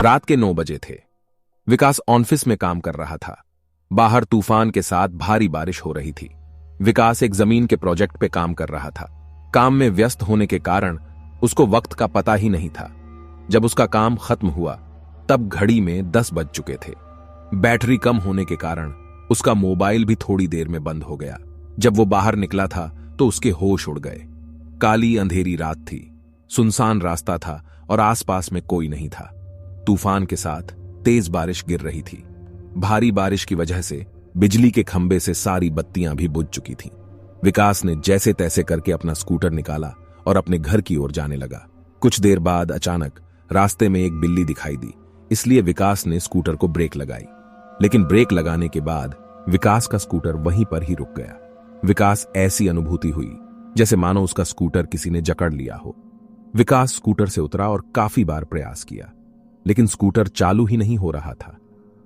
रात के 9 बजे थे। विकास ऑफिस में काम कर रहा था। बाहर तूफान के साथ भारी बारिश हो रही थी। विकास एक जमीन के प्रोजेक्ट पे काम कर रहा था। काम में व्यस्त होने के कारण उसको वक्त का पता ही नहीं था। जब उसका काम खत्म हुआ तब घड़ी में 10 बज चुके थे। बैटरी कम होने के कारण उसका मोबाइल भी थोड़ी देर में बंद हो गया। जब वो बाहर निकला था तो उसके होश उड़ गए। काली अंधेरी रात थी, सुनसान रास्ता था और आसपास में कोई नहीं था। तूफान के साथ तेज बारिश गिर रही थी। भारी बारिश की वजह से बिजली के खंभे से सारी बत्तियां भी बुझ चुकी थीं। विकास ने जैसे तैसे करके अपना स्कूटर निकाला और अपने घर की ओर जाने लगा। कुछ देर बाद अचानक रास्ते में एक बिल्ली दिखाई दी, इसलिए विकास ने स्कूटर को ब्रेक लगाई। लेकिन ब्रेक लगाने के बाद विकास का स्कूटर वहीं पर ही रुक गया। विकास ऐसी अनुभूति हुई जैसे मानो उसका स्कूटर किसी ने जकड़ लिया हो। विकास स्कूटर से उतरा और काफी बार प्रयास किया, लेकिन स्कूटर चालू ही नहीं हो रहा था।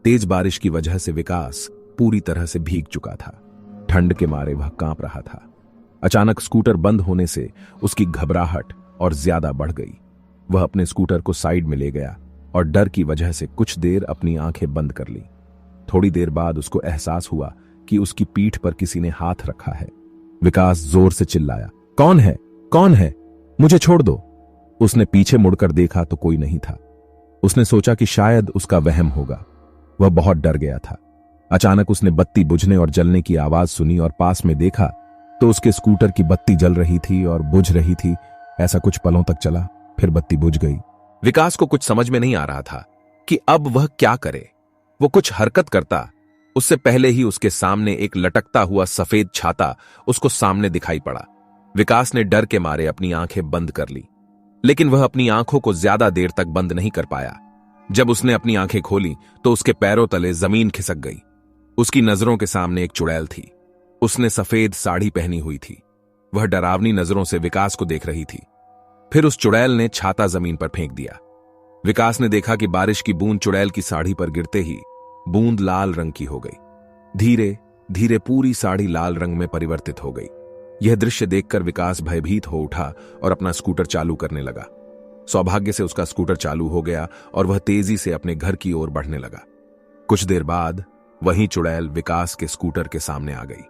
तेज बारिश की वजह से विकास पूरी तरह से भीग चुका था। ठंड के मारे वह कांप रहा था। अचानक स्कूटर बंद होने से उसकी घबराहट और ज्यादा बढ़ गई। वह अपने स्कूटर को साइड में ले गया और डर की वजह से कुछ देर अपनी आंखें बंद कर ली। थोड़ी देर बाद उसको एहसास हुआ कि उसकी पीठ पर किसी ने हाथ रखा है। विकास जोर से चिल्लाया, कौन है? कौन है? मुझे छोड़ दो। उसने पीछे मुड़कर देखा तो कोई नहीं था। उसने सोचा कि शायद उसका वहम होगा। वह बहुत डर गया था। अचानक उसने बत्ती बुझने और जलने की आवाज सुनी और पास में देखा तो उसके स्कूटर की बत्ती जल रही थी और बुझ रही थी। ऐसा कुछ पलों तक चला, फिर बत्ती बुझ गई। विकास को कुछ समझ में नहीं आ रहा था कि अब वह क्या करे। वो कुछ हरकत करता उससे पहले ही उसके सामने एक लटकता हुआ सफेद छाता उसको सामने दिखाई पड़ा। विकास ने डर के मारे अपनी आंखें बंद कर ली, लेकिन वह अपनी आंखों को ज्यादा देर तक बंद नहीं कर पाया। जब उसने अपनी आंखें खोली तो उसके पैरों तले जमीन खिसक गई। उसकी नजरों के सामने एक चुड़ैल थी। उसने सफेद साड़ी पहनी हुई थी। वह डरावनी नजरों से विकास को देख रही थी। फिर उस चुड़ैल ने छाता जमीन पर फेंक दिया। विकास ने देखा कि बारिश की बूंद चुड़ैल की साड़ी पर गिरते ही बूंद लाल रंग की हो गई। धीरे धीरे पूरी साड़ी लाल रंग में परिवर्तित हो गई। यह दृश्य देखकर विकास भयभीत हो उठा और अपना स्कूटर चालू करने लगा। सौभाग्य से उसका स्कूटर चालू हो गया और वह तेजी से अपने घर की ओर बढ़ने लगा। कुछ देर बाद वही चुड़ैल विकास के स्कूटर के सामने आ गई।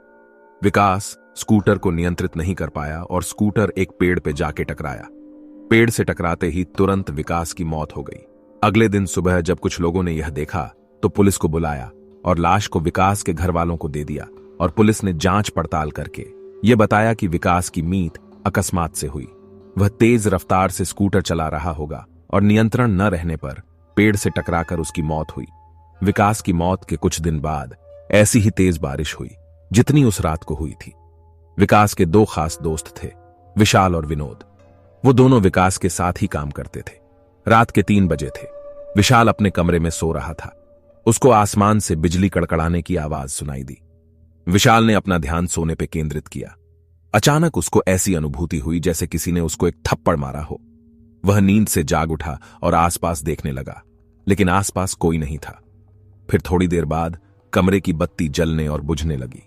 विकास स्कूटर को नियंत्रित नहीं कर पाया और स्कूटर एक पेड़ पे जाके टकराया। पेड़ से टकराते ही तुरंत विकास की मौत हो गई। अगले दिन सुबह जब कुछ लोगों ने यह देखा तो पुलिस को बुलाया और लाश को विकास के घर वालों को दे दिया और पुलिस ने जांच पड़ताल करके यह बताया कि विकास की मौत अकस्मात से हुई। वह तेज रफ्तार से स्कूटर चला रहा होगा और नियंत्रण न रहने पर पेड़ से टकराकर उसकी मौत हुई। विकास की मौत के कुछ दिन बाद ऐसी ही तेज बारिश हुई जितनी उस रात को हुई थी। विकास के 2 खास दोस्त थे, विशाल और विनोद। वो दोनों विकास के साथ ही काम करते थे। रात के 3 बजे थे। विशाल अपने कमरे में सो रहा था। उसको आसमान से बिजली कड़कड़ाने की आवाज सुनाई दी। विशाल ने अपना ध्यान सोने पर केंद्रित किया। अचानक उसको ऐसी अनुभूति हुई जैसे किसी ने उसको एक थप्पड़ मारा हो। वह नींद से जाग उठा और आसपास देखने लगा, लेकिन आसपास कोई नहीं था। फिर थोड़ी देर बाद कमरे की बत्ती जलने और बुझने लगी।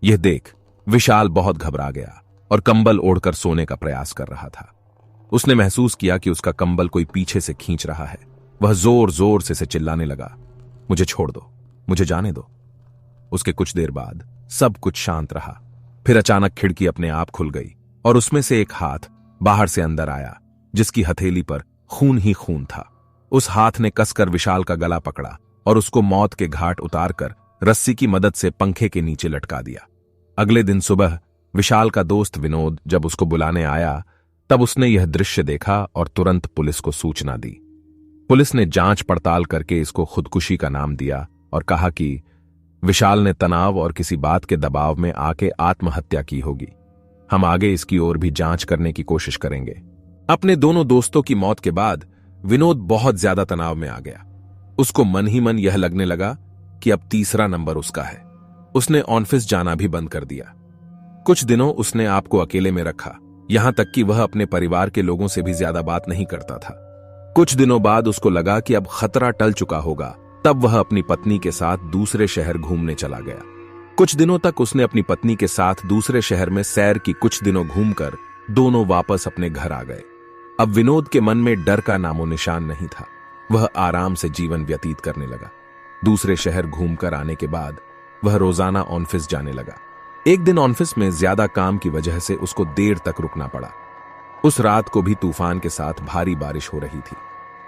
यह देख विशाल बहुत घबरा गया और कंबल ओढ़कर सोने का प्रयास कर रहा था। उसने महसूस किया कि उसका कंबल कोई पीछे से खींच रहा है। वह जोर जोर से चिल्लाने लगा, मुझे छोड़ दो, मुझे जाने दो। उसके कुछ देर बाद सब कुछ शांत रहा। फिर अचानक खिड़की अपने आप खुल गई और उसमें से एक हाथ बाहर से अंदर आया, जिसकी हथेली पर खून ही खून था। उस हाथ ने कसकर विशाल का गला पकड़ा और उसको मौत के घाट उतारकर रस्सी की मदद से पंखे के नीचे लटका दिया। अगले दिन सुबह विशाल का दोस्त विनोद जब उसको बुलाने आया तब उसने यह दृश्य देखा और तुरंत पुलिस को सूचना दी। पुलिस ने जांच पड़ताल करके इसको खुदकुशी का नाम दिया और कहा कि विशाल ने तनाव और किसी बात के दबाव में आके आत्महत्या की होगी। हम आगे इसकी ओर भी जांच करने की कोशिश करेंगे। अपने दोनों दोस्तों की मौत के बाद विनोद बहुत ज्यादा तनाव में आ गया। उसको मन ही मन यह लगने लगा कि अब तीसरा नंबर उसका है। उसने ऑफिस जाना भी बंद कर दिया। कुछ दिनों उसने आपको अकेले में रखा, यहां तक कि वह अपने परिवार के लोगों से भी ज्यादा बात नहीं करता था। कुछ दिनों बाद उसको लगा कि अब खतरा टल चुका होगा। तब वह अपनी पत्नी के साथ दूसरे शहर घूमने चला गया। कुछ दिनों तक उसने अपनी पत्नी के साथ दूसरे शहर में सैर की। कुछ दिनों घूमकर दोनों वापस अपने घर आ गए। अब विनोद के मन में डर का नामो निशान नहीं था। वह आराम से जीवन व्यतीत करने लगा। दूसरे शहर घूमकर आने के बाद वह रोजाना ऑफिस जाने लगा। एक दिन ऑफिस में ज्यादा काम की वजह से उसको देर तक रुकना पड़ा। उस रात को भी तूफान के साथ भारी बारिश हो रही थी।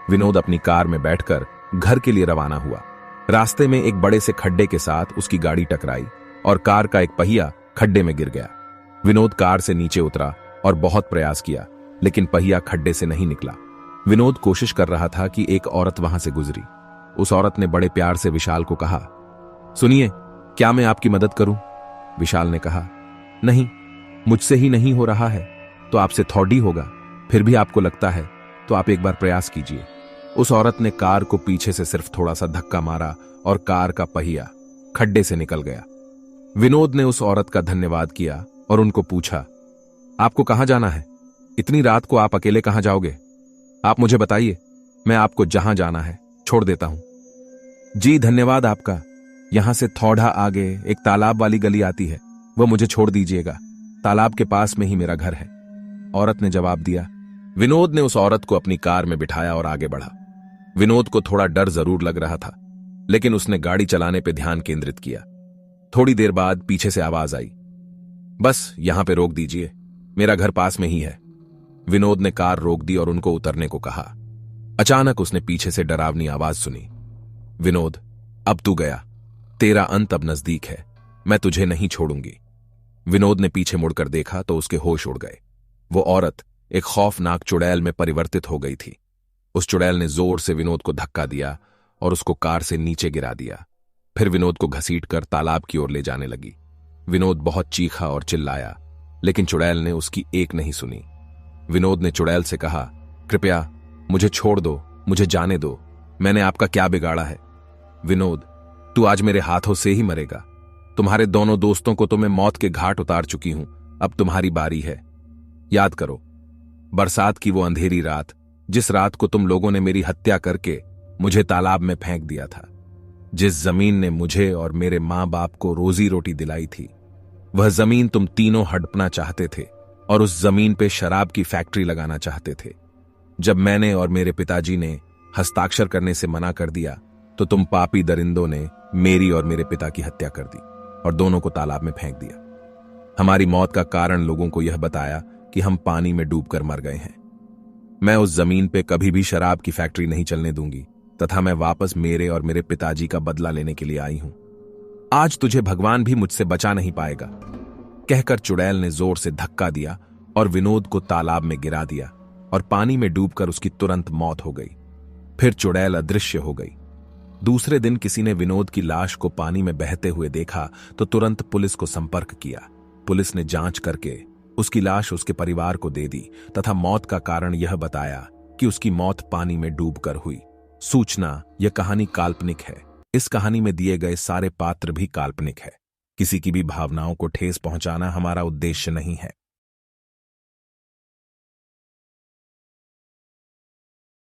विनोद अपनी कार में बैठकर घर के लिए रवाना हुआ। रास्ते में एक बड़े से खड्डे के साथ उसकी गाड़ी टकराई और कार का एक पहिया खड्डे में गिर गया। विनोद कार से नीचे उतरा और बहुत प्रयास किया, लेकिन पहिया खड्डे से नहीं निकला। विनोद कोशिश कर रहा था कि एक औरत वहां से गुजरी। उस औरत ने बड़े प्यार से विशाल को कहा, सुनिए, क्या मैं आपकी मदद करूं? विशाल ने कहा, नहीं, मुझसे ही नहीं हो रहा है तो आपसे थोड़ी होगा। फिर भी आपको लगता है तो आप एक बार प्रयास कीजिए। उस औरत ने कार को पीछे से सिर्फ थोड़ा सा धक्का मारा और कार का पहिया खड्डे से निकल गया। विनोद ने उस औरत का धन्यवाद किया और उनको पूछा, आपको कहां जाना है? इतनी रात को आप अकेले कहां जाओगे? आप मुझे बताइए, मैं आपको जहां जाना है छोड़ देता हूं। जी धन्यवाद आपका। यहां से थोड़ा आगे एक तालाब वाली गली आती है, वो मुझे छोड़ दीजिएगा। तालाब के पास में ही मेरा घर है, औरत ने जवाब दिया। विनोद ने उस औरत को अपनी कार में बिठाया और आगे बढ़ा। विनोद को थोड़ा डर जरूर लग रहा था, लेकिन उसने गाड़ी चलाने पर ध्यान केंद्रित किया। थोड़ी देर बाद पीछे से आवाज आई, बस यहां पे रोक दीजिए, मेरा घर पास में ही है। विनोद ने कार रोक दी और उनको उतरने को कहा। अचानक उसने पीछे से डरावनी आवाज सुनी, विनोद, अब तू गया, तेरा अंत अब नजदीक है, मैं तुझे नहीं छोड़ूंगी। विनोद ने पीछे मुड़कर देखा तो उसके होश उड़ गए। वो औरत एक खौफनाक चुड़ैल में परिवर्तित हो गई थी। उस चुड़ैल ने जोर से विनोद को धक्का दिया और उसको कार से नीचे गिरा दिया। फिर विनोद को घसीटकर तालाब की ओर ले जाने लगी। विनोद बहुत चीखा और चिल्लाया, लेकिन चुड़ैल ने उसकी एक नहीं सुनी। विनोद ने चुड़ैल से कहा, कृपया मुझे छोड़ दो, मुझे जाने दो, मैंने आपका क्या बिगाड़ा है? विनोद, तू आज मेरे हाथों से ही मरेगा। तुम्हारे दोनों दोस्तों को तो मैं मौत के घाट उतार चुकी हूं, अब तुम्हारी बारी है। याद करो, बरसात की वो अंधेरी रात, जिस रात को तुम लोगों ने मेरी हत्या करके मुझे तालाब में फेंक दिया था। जिस जमीन ने मुझे और मेरे मां बाप को रोजी रोटी दिलाई थी, वह जमीन तुम तीनों हड़पना चाहते थे और उस जमीन पे शराब की फैक्ट्री लगाना चाहते थे। जब मैंने और मेरे पिताजी ने हस्ताक्षर करने से मना कर दिया तो तुम पापी दरिंदों ने मेरी और मेरे पिता की हत्या कर दी और दोनों को तालाब में फेंक दिया। हमारी मौत का कारण लोगों को यह बताया कि हम पानी में डूबकर मर गए हैं। मैं उस जमीन पे कभी भी शराब की फैक्ट्री नहीं चलने दूंगी तथा मैं वापस मेरे और मेरे पिताजी का बदला लेने के लिए आई हूं। आज तुझे भगवान भी मुझसे बचा नहीं पाएगा। कहकर चुड़ैल ने जोर से धक्का दिया और विनोद को तालाब में गिरा दिया और पानी में डूबकर उसकी तुरंत मौत हो गई। फिर चुड़ैल अदृश्य हो गई। दूसरे दिन किसी ने विनोद की लाश को पानी में बहते हुए देखा तो तुरंत पुलिस को संपर्क किया। पुलिस ने जांच करके उसकी लाश उसके परिवार को दे दी तथा मौत का कारण यह बताया कि उसकी मौत पानी में डूबकर हुई। सूचना, यह कहानी काल्पनिक है। इस कहानी में दिए गए सारे पात्र भी काल्पनिक है। किसी की भी भावनाओं को ठेस पहुंचाना हमारा उद्देश्य नहीं है।